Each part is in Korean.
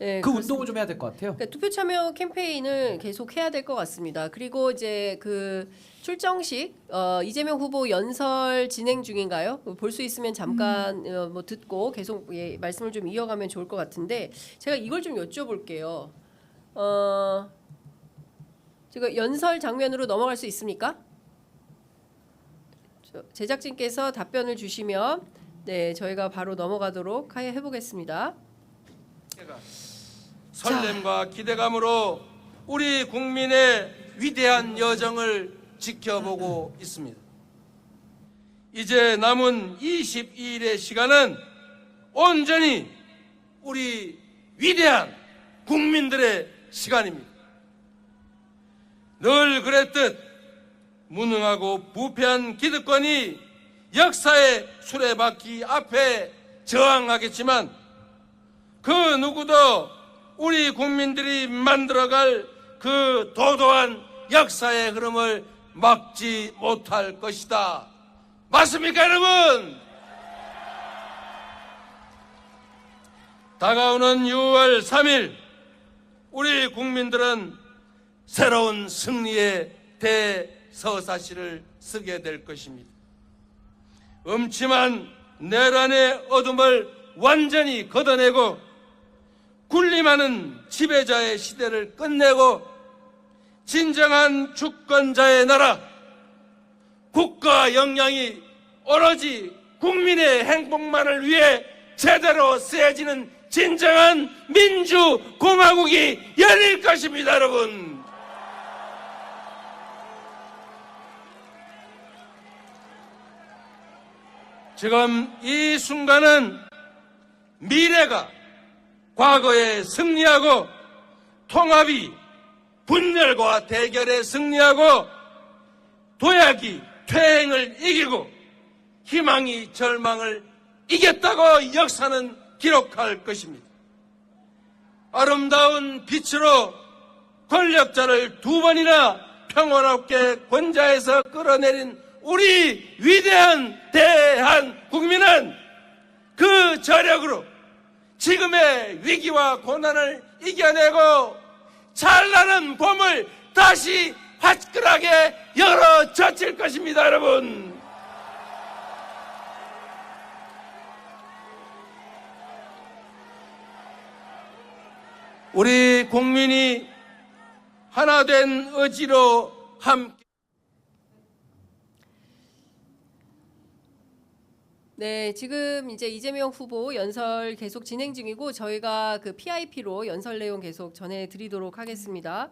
네, 그 운동을 좀 해야 될 것 같아요. 그러니까 투표 참여 캠페인을 계속 해야 될 것 같습니다. 그리고 이제 그 출정식 이재명 후보 연설 진행 중인가요? 볼 수 있으면 잠깐 뭐 듣고 계속 말씀을 좀 이어가면 좋을 것 같은데 제가 이걸 좀 여쭤볼게요. 제가 연설 장면으로 넘어갈 수 있습니까? 제작진께서 답변을 주시면 네 저희가 바로 넘어가도록 해보겠습니다. 설렘과 기대감으로 우리 국민의 위대한 여정을 지켜보고 있습니다. 이제 남은 22일의 시간은 온전히 우리 위대한 국민들의 시간입니다. 늘 그랬듯 무능하고 부패한 기득권이 역사의 수레바퀴 앞에 저항하겠지만 그 누구도 우리 국민들이 만들어갈 그 도도한 역사의 흐름을 막지 못할 것이다. 맞습니까, 여러분? 다가오는 6월 3일 우리 국민들은 새로운 승리의 대서사시를 쓰게 될 것입니다. 음침한 내란의 어둠을 완전히 걷어내고 군림하는 지배자의 시대를 끝내고 진정한 주권자의 나라, 국가 역량이 오로지 국민의 행복만을 위해 제대로 쓰여지는 진정한 민주공화국이 열릴 것입니다, 여러분. 지금 이 순간은 미래가 과거에 승리하고 통합이 분열과 대결에 승리하고 도약이 퇴행을 이기고 희망이 절망을 이겼다고 역사는 기록할 것입니다. 아름다운 빛으로 권력자를 두 번이나 평화롭게 권좌에서 끌어내린 우리 위대한 대한국민은 그 저력으로 지금의 위기와 고난을 이겨내고 찬란한 봄을 다시 화끈하게 열어젖힐 것입니다, 여러분. 우리 국민이 하나된 의지로 함께 네, 지금 이제 이재명 후보 연설 계속 진행 중이고 저희가 그 PIP로 연설 내용 계속 전해드리도록 하겠습니다.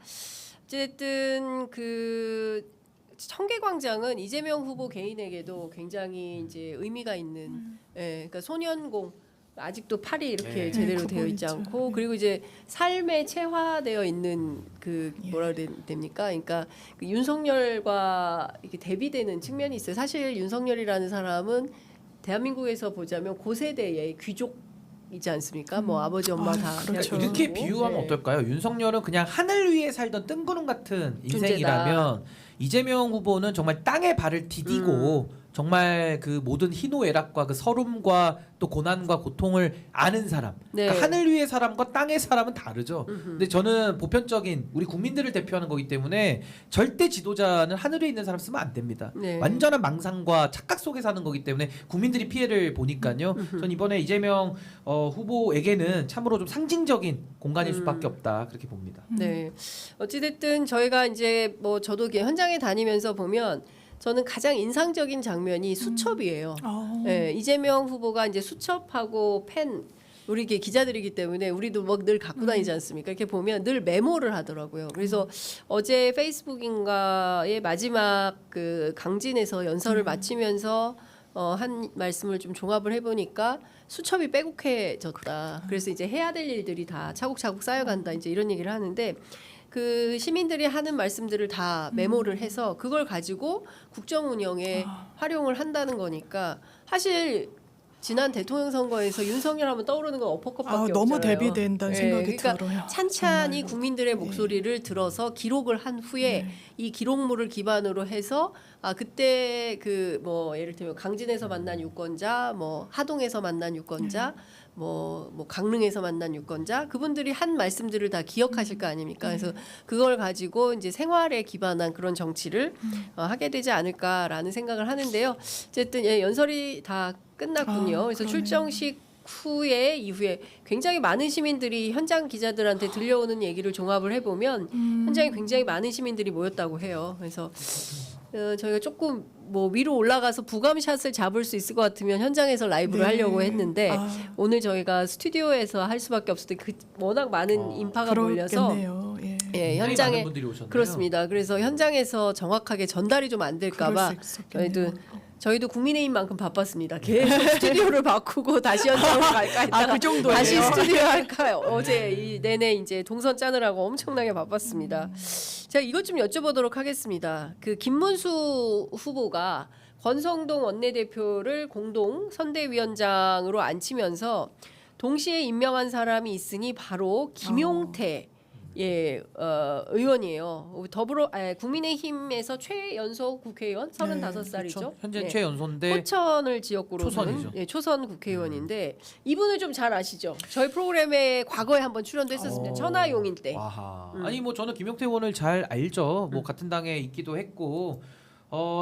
어쨌든 그 청계광장은 이재명 후보 개인에게도 굉장히 이제 의미가 있는, 그러니까 소년공 아직도 팔이 이렇게 제대로 되어 있지 않고 그리고 이제 삶에 체화되어 있는 그 뭐라 그래야 됩니까? 그러니까 그 윤석열과 이렇게 대비되는 측면이 있어요. 사실 윤석열이라는 사람은 대한민국에서 보자면 고세대의 귀족이지 않습니까? 뭐 아버지 엄마 다 그러니까 이렇게 비유하면 어떨까요? 윤석열은 그냥 하늘 위에 살던 뜬구름 같은 인생이라면 이재명 후보는 정말 땅에 발을 디디고 정말 그 모든 희노애락과 그 서름과 또 고난과 고통을 아는 사람. 네. 그러니까 하늘 위의 사람과 땅의 사람은 다르죠. 근데 저는 보편적인 우리 국민들을 대표하는 거기 때문에 절대 지도자는 하늘에 있는 사람 쓰면 안 됩니다. 네. 완전한 망상과 착각 속에 사는 거기 때문에 국민들이 피해를 보니까요. 전 이번에 이재명 후보에게는 참으로 좀 상징적인 공간일 수밖에 없다 그렇게 봅니다. 네. 어찌됐든 저희가 이제 뭐 저도 이렇게 현장에 다니면서 보면 저는 가장 인상적인 장면이 수첩이에요. 네, 이재명 후보가 이제 수첩하고 펜 우리 이게 기자들이기 때문에 우리도 뭐 늘 갖고 다니지 않습니까? 이렇게 보면 늘 메모를 하더라고요. 그래서 어제 페이스북인가의 마지막 그 강진에서 연설을 마치면서 한 말씀을 좀 종합을 해보니까 수첩이 빼곡해졌다. 그래서 이제 해야 될 일들이 다 차곡차곡 쌓여간다. 이제 이런 얘기를 하는데. 그 시민들이 하는 말씀들을 다 메모를 해서 그걸 가지고 국정 운영에 활용을 한다는 거니까 사실 지난 대통령 선거에서 윤석열 하면 떠오르는 건 어퍼컷밖에 없잖아요. 너무 대비된다는 생각이 그러니까 들어요. 찬찬히 정말로. 국민들의 목소리를 들어서 기록을 한 후에 이 기록물을 기반으로 해서 그때 그 뭐 예를 들면 강진에서 만난 유권자, 뭐 하동에서 만난 유권자, 뭐 강릉에서 만난 유권자 그분들이 한 말씀들을 다 기억하실 거 아닙니까? 그래서 그걸 가지고 이제 생활에 기반한 그런 정치를 하게 되지 않을까라는 생각을 하는데요. 어쨌든 예, 연설이 다 끝났군요. 그래서 그러네요. 출정식 이후에 굉장히 많은 시민들이 현장 기자들한테 들려오는 얘기를 종합을 해보면 현장에 굉장히 많은 시민들이 모였다고 해요. 그래서 저희가 조금 뭐 위로 올라가서 부감샷을 잡을 수 있을 것 같으면 현장에서 라이브를 네. 하려고 했는데 오늘 저희가 스튜디오에서 할 수밖에 없을 때 워낙 많은 인파가 몰려서 그렇겠네요. 예. 예, 굉장히 현장에 많은 분들이 오셨네요. 그렇습니다. 그래서 현장에서 정확하게 전달이 좀 안 될까봐 그럴 수 있었겠네요. 저희도 국민의힘만큼 바빴습니다. 계속 스튜디오를 바꾸고 다시 현장으로 갈까 했다가 그 정도예요? 다시 스튜디오 할까 어제 이 내내 이제 동선 짜느라고 엄청나게 바빴습니다. 제가 이것 좀 여쭤보도록 하겠습니다. 그 김문수 후보가 권성동 원내대표를 공동 선대위원장으로 앉히면서 동시에 임명한 사람이 있으니 바로 김용태 의원이에요. 국민의힘에서 최연소 국회의원 35살이죠. 그렇죠. 현재 최연소인데 포천을 지역구로 초선이죠. 초선 국회의원인데 이분을 좀 잘 아시죠? 저희 프로그램에 과거에 한번 출연도 했었습니다. 천하용인 때. 와하. 아니 뭐 저는 김용태 의원을 잘 알죠. 뭐 같은 당에 있기도 했고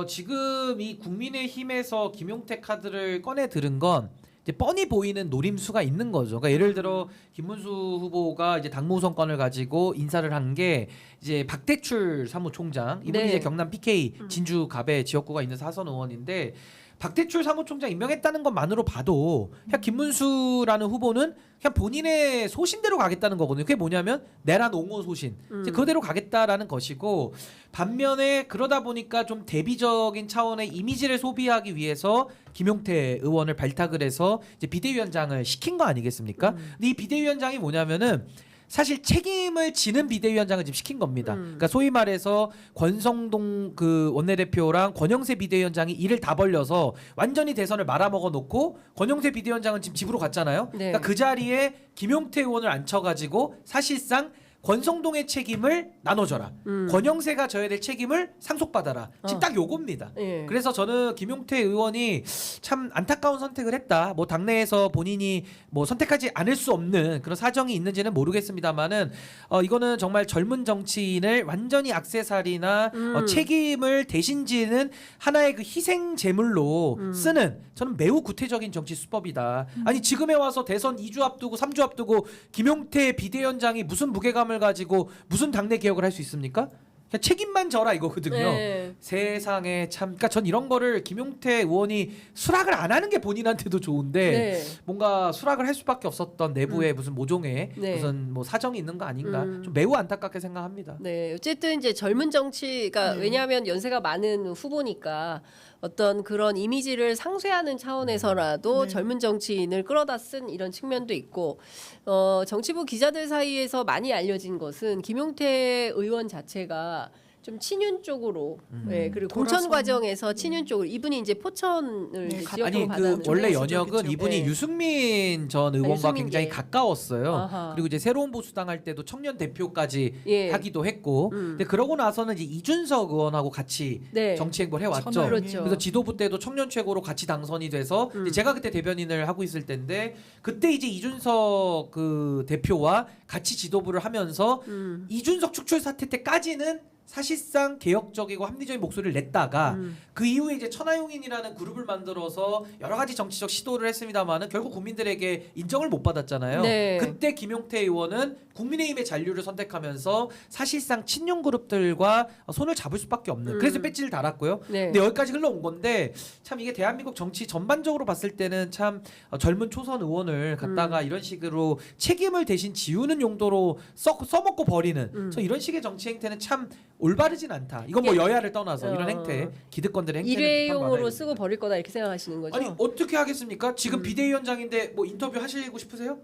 지금 이 국민의힘에서 김용태 카드를 꺼내 들은 건 이제 뻔히 보이는 노림수가 있는 거죠. 그러니까 예를 들어 김문수 후보가 이제 당무선권을 가지고 인사를 한 게 이제 박대출 사무총장 이분이 네. 이제 경남 PK 진주 갑의 지역구가 있는 사선 의원인데 박대출 사무총장 임명했다는 것만으로 봐도 그냥 김문수라는 후보는 그냥 본인의 소신대로 가겠다는 거거든요. 그게 뭐냐면 내란 옹호 소신 이제 그대로 가겠다라는 것이고 반면에 그러다 보니까 좀 대비적인 차원의 이미지를 소비하기 위해서 김용태 의원을 발탁을 해서 이제 비대위원장을 시킨 거 아니겠습니까? 근데 이 비대위원장이 뭐냐면은 사실 책임을 지는 비대위원장을 지금 시킨 겁니다. 그러니까 소위 말해서 권성동 그 원내대표랑 권영세 비대위원장이 일을 다 벌려서 완전히 대선을 말아먹어 놓고 권영세 비대위원장은 지금 집으로 갔잖아요. 네. 그러니까 그 자리에 김용태 의원을 앉혀가지고 사실상 권성동의 책임을 나눠줘라. 권영세가 져야 될 책임을 상속받아라. 지금 딱 요겁니다. 예. 그래서 저는 김용태 의원이 참 안타까운 선택을 했다. 뭐 당내에서 본인이 뭐 선택하지 않을 수 없는 그런 사정이 있는지는 모르겠습니다만은 이거는 정말 젊은 정치인을 완전히 액세서리나 책임을 대신 지는 하나의 그 희생 제물로 쓰는 저는 매우 구태적인 정치 수법이다. 아니 지금에 와서 대선 2주 앞두고 3주 앞두고 김용태 비대위원장이 무슨 무게감을 가지고 무슨 당내 개혁을 할 수 있습니까? 그냥 책임만 져라 이거거든요. 네. 세상에 참, 그러니까 전 이런 거를 김용태 의원이 수락을 안 하는 게 본인한테도 좋은데 네. 뭔가 수락을 할 수밖에 없었던 내부에 무슨 모종의 네. 무슨 뭐 사정이 있는 거 아닌가 좀 매우 안타깝게 생각합니다. 네, 어쨌든 이제 젊은 정치가 왜냐하면 연세가 많은 후보니까 어떤 그런 이미지를 상쇄하는 차원에서라도 젊은 정치인을 끌어다 쓴 이런 측면도 있고 정치부 기자들 사이에서 많이 알려진 것은 김용태 의원 자체가 좀 친윤 쪽으로 그리고 공천 돌아선. 과정에서 친윤 쪽으로 이분이 이제 포천을 이제 지역으로 아니 받았는데 그 원래 그렇죠, 연역은 그렇죠. 이분이 네. 유승민 전 의원과 유승민, 굉장히 예. 가까웠어요. 아하. 그리고 이제 새로운 보수당 할 때도 청년 대표까지 예. 하기도 했고, 근데 그러고 나서는 이제 이준석 의원하고 같이 네. 정치 행보를 해왔죠. 천하용인. 그렇죠. 그래서 지도부 때도 청년 최고로 같이 당선이 돼서 이제 제가 그때 대변인을 하고 있을 때인데 그때 이제 이준석 그 대표와 같이 지도부를 하면서 이준석 축출 사태 때까지는 사실상 개혁적이고 합리적인 목소리를 냈다가 그 이후에 이제 천하용인이라는 그룹을 만들어서 여러 가지 정치적 시도를 했습니다만은 결국 국민들에게 인정을 못 받았잖아요. 네. 그때 김용태 의원은 국민의힘의 잔류를 선택하면서 사실상 친윤 그룹들과 손을 잡을 수밖에 없는 그래서 배지를 달았고요. 네. 근데 여기까지 흘러온 건데 참 이게 대한민국 정치 전반적으로 봤을 때는 참 젊은 초선 의원을 갖다가 이런 식으로 책임을 대신 지우는 용도로 써먹고 버리는 저 이런 식의 정치 행태는 참 올바르진 않다. 이건 뭐 여야를 떠나서 이런 행태, 기득권들의 행태는 일회용으로 비판받아야 쓰고 됩니다. 버릴 거다 이렇게 생각하시는 거죠? 아니 어떻게 하겠습니까? 지금 비대위원장인데 뭐 인터뷰 하시고 싶으세요?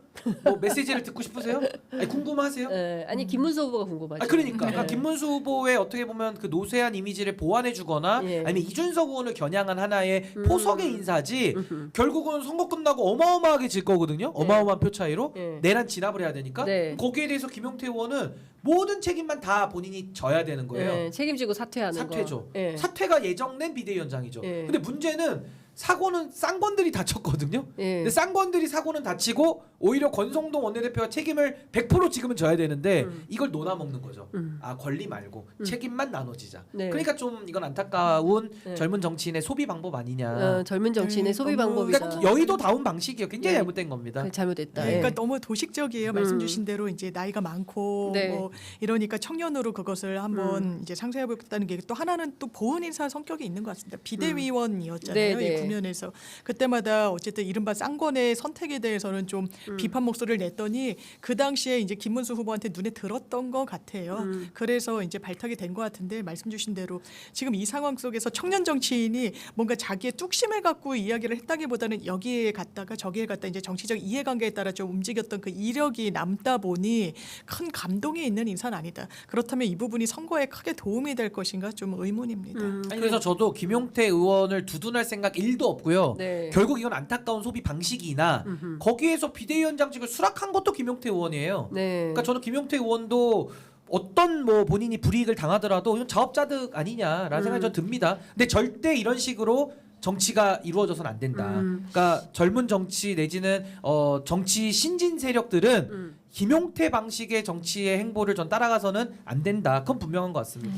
뭐 메시지를 듣고 싶으세요? 아니 궁금하세요? 네, 아니 김문수 후보가 궁금하죠. 아 그러니까 네. 김문수 후보의 어떻게 보면 그 노쇠한 이미지를 보완해주거나 예. 아니면 이준석 의원을 겨냥한 하나의 포석의 인사지 결국은 선거 끝나고 어마어마하게 질 거거든요. 어마어마한 표 차이로 예. 내란 진압을 해야 되니까 네. 거기에 대해서 김용태 의원은 모든 책임만 다 본인이 져야 되는 거예요. 네, 책임지고 사퇴하는 사퇴죠. 거. 네. 사퇴가 예정된 비대위원장이죠. 예. 근데 문제는 사고는 쌍권들이 다쳤거든요. 예. 근데 쌍권들이 사고는 다치고 오히려 권성동 원내대표가 책임을 100% 지금은 져야 되는데 이걸 논아먹는 거죠. 아 권리 말고 책임만 나눠지자. 네. 그러니까 좀 이건 안타까운 네. 젊은 정치인의 소비 방법 아니냐. 젊은 정치인의 소비 너무- 방법이다. 그러니까 여의도다운 방식이요. 굉장히 네. 잘못된 겁니다. 그게 잘못됐다. 네, 예. 그러니까 너무 도식적이에요. 말씀 주신 대로 이제 나이가 많고 네. 뭐 이러니까 청년으로 그것을 한번 이제 상쇄해보겠다는 게 또 하나는 또 보훈 인사 성격이 있는 것 같습니다. 비대위원이었잖아요. 네, 이 네. 국면에서 그때마다 어쨌든 이른바 쌍권의 선택에 대해서는 좀 비판 목소리를 냈더니 그 당시에 이제 김문수 후보한테 눈에 들었던 것 같아요. 그래서 이제 발탁이 된 것 같은데 말씀 주신 대로 지금 이 상황 속에서 청년 정치인이 뭔가 자기의 뚝심을 갖고 이야기를 했다기보다는 여기에 갔다가 저기에 갔다 이제 정치적 이해관계에 따라 좀 움직였던 그 이력이 남다 보니 큰 감동이 있는 인사는 아니다. 그렇다면 이 부분이 선거에 크게 도움이 될 것인가 좀 의문입니다. 아니, 그래서 저도 김용태 의원을 두둔할 생각 1도 없고요. 네. 결국 이건 안타까운 소비 방식이나 거기에서 비대위원장직을 수락한 것도 김용태 의원이에요. 네. 그러니까 저는 김용태 의원도 어떤 뭐 본인이 불이익을 당하더라도 이건 자업자득 아니냐라는 생각이 좀 듭니다. 근데 절대 이런 식으로 정치가 이루어져서는 안 된다. 그러니까 젊은 정치 내지는 정치 신진 세력들은 김용태 방식의 정치의 행보를 전 따라가서는 안 된다. 그건 분명한 것 같습니다.